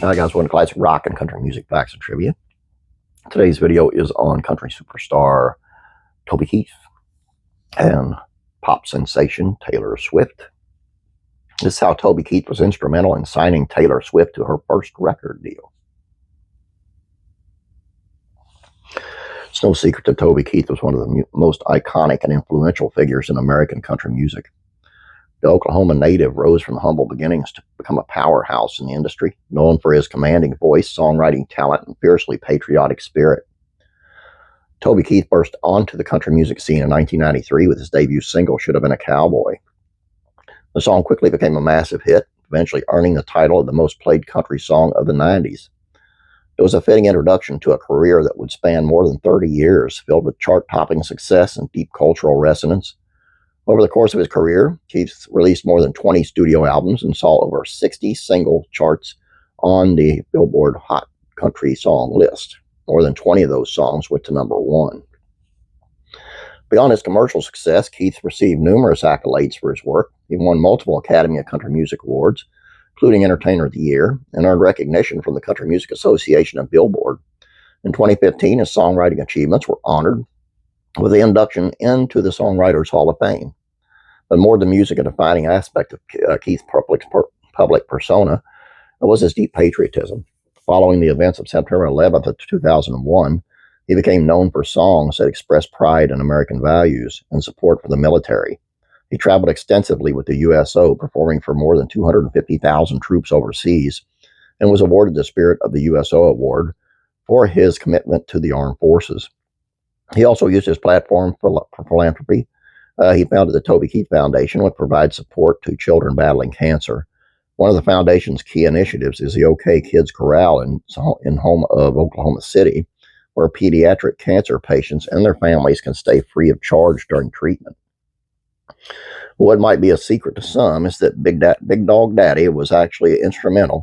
Hi guys, welcome to Classic Rock and Country Music Facts and Trivia. Today's video is on country superstar Toby Keith and pop sensation Taylor Swift. This is how Toby Keith was instrumental in signing Taylor Swift to her first record deal. It's no secret that Toby Keith was one of the most iconic and influential figures in American country music. The Oklahoma native rose from humble beginnings to become a powerhouse in the industry, known for his commanding voice, songwriting talent, and fiercely patriotic spirit. Toby Keith burst onto the country music scene in 1993 with his debut single, Should Have Been a Cowboy. The song quickly became a massive hit, eventually earning the title of the most played country song of the 90s. It was a fitting introduction to a career that would span more than 30 years, filled with chart-topping success and deep cultural resonance. Over the course of his career, Keith released more than 20 studio albums and saw over 60 single charts on the Billboard Hot Country Song list. More than 20 of those songs went to #1. Beyond his commercial success, Keith received numerous accolades for his work. He won multiple Academy of Country Music Awards, including Entertainer of the Year, and earned recognition from the Country Music Association and Billboard. In 2015, his songwriting achievements were honored with the induction into the Songwriters Hall of Fame. But more than music, a defining aspect of Keith's public persona was his deep patriotism. Following the events of September 11th of 2001, he became known for songs that expressed pride in American values and support for the military. He traveled extensively with the USO, performing for more than 250,000 troops overseas, and was awarded the Spirit of the USO Award for his commitment to the armed forces. He also used his platform for philanthropy. He founded the Toby Keith Foundation, which provides support to children battling cancer. One of the foundation's key initiatives is the OK Kids Corral in home of Oklahoma City, where pediatric cancer patients and their families can stay free of charge during treatment. What might be a secret to some is that Big Dog Daddy was actually instrumental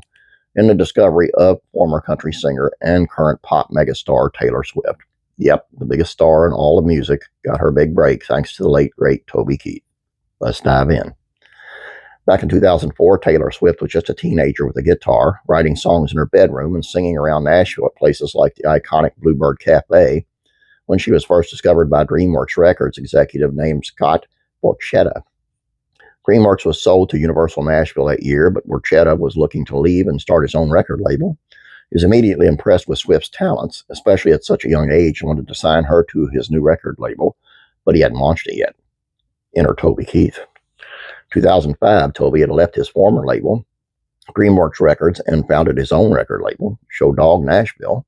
in the discovery of former country singer and current pop megastar Taylor Swift. Yep, the biggest star in all of music got her big break thanks to the late, great Toby Keith. Let's dive in. Back in 2004, Taylor Swift was just a teenager with a guitar, writing songs in her bedroom and singing around Nashville at places like the iconic Bluebird Cafe, when she was first discovered by DreamWorks Records executive named Scott Borchetta. DreamWorks was sold to Universal Nashville that year, but Borchetta was looking to leave and start his own record label. He was immediately impressed with Swift's talents, especially at such a young age, and wanted to sign her to his new record label, but he hadn't launched it yet. Enter Toby Keith. 2005, Toby had left his former label, DreamWorks Records, and founded his own record label, Show Dog Nashville.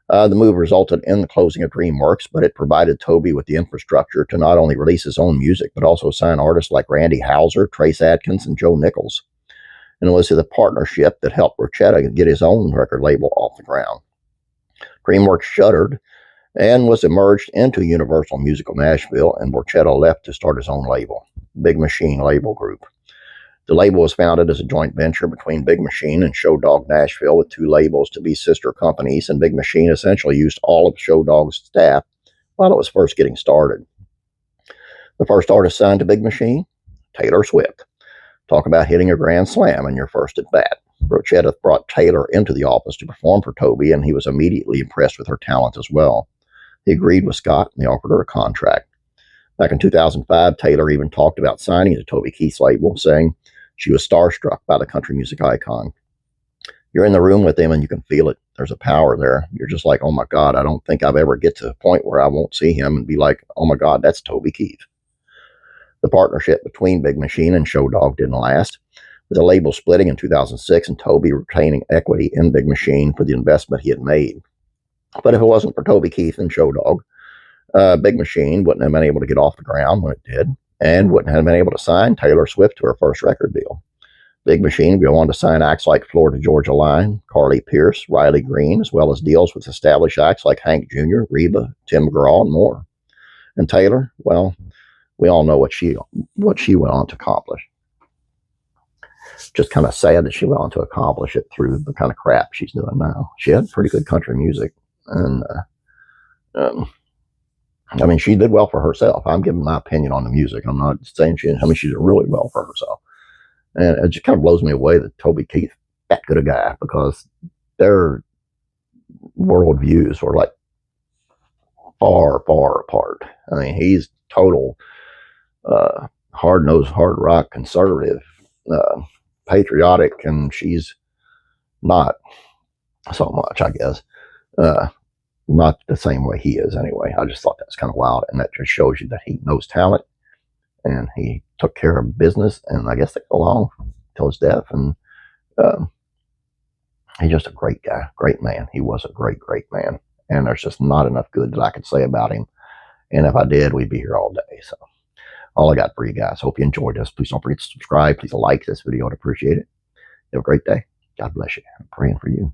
The move resulted in the closing of DreamWorks, but it provided Toby with the infrastructure to not only release his own music, but also sign artists like Randy Houser, Trace Adkins, and Joe Nichols. And it was the partnership that helped Borchetta get his own record label off the ground. DreamWorks shuttered and was merged into Universal Musical Nashville, and Borchetta left to start his own label, Big Machine Label Group. The label was founded as a joint venture between Big Machine and Show Dog Nashville, with two labels to be sister companies, and Big Machine essentially used all of Show Dog's staff while it was first getting started. The first artist signed to Big Machine, Taylor Swift. Talk about hitting a grand slam in your first at bat. Borchetta brought Taylor into the office to perform for Toby, and he was immediately impressed with her talent as well. He agreed with Scott, and they offered her a contract. Back in 2005, Taylor even talked about signing to Toby Keith's label, saying she was starstruck by the country music icon. You're in the room with him, and you can feel it. There's a power there. You're just like, oh my God, I don't think I'll ever get to a point where I won't see him and be like, oh my God, that's Toby Keith. The partnership between Big Machine and Show Dog didn't last, with the label splitting in 2006 and Toby retaining equity in Big Machine for the investment he had made. But if it wasn't for Toby Keith and Show Dog, Big Machine wouldn't have been able to get off the ground when it did, and wouldn't have been able to sign Taylor Swift to her first record deal. Big Machine would go on to sign acts like Florida Georgia Line, Carly Pearce, Riley Green, as well as deals with established acts like Hank Jr., Reba, Tim McGraw, and more. And Taylor, well, we all know what she went on to accomplish. Just kind of sad that she went on to accomplish it through the kind of crap she's doing now. She had pretty good country music, and I mean, she did well for herself. I'm giving my opinion on the music. I'm not saying she did really well for herself. And it just kind of blows me away that Toby Keith that good a guy, because their worldviews were like far, far apart. I mean, he's total hard-nosed, hard rock conservative, patriotic, and she's not so much, I guess. Not the same way he is anyway. I just thought that's kind of wild, and that just shows you that he knows talent, and he took care of business, and I guess they go along till his death. And he's just a great guy, great man. He was a great, great man, and there's just not enough good that I could say about him. And if I did, we'd be here all day. So all I got for you guys. Hope you enjoyed this. Please don't forget to subscribe. Please like this video. I'd appreciate it. Have a great day. God bless you. I'm praying for you.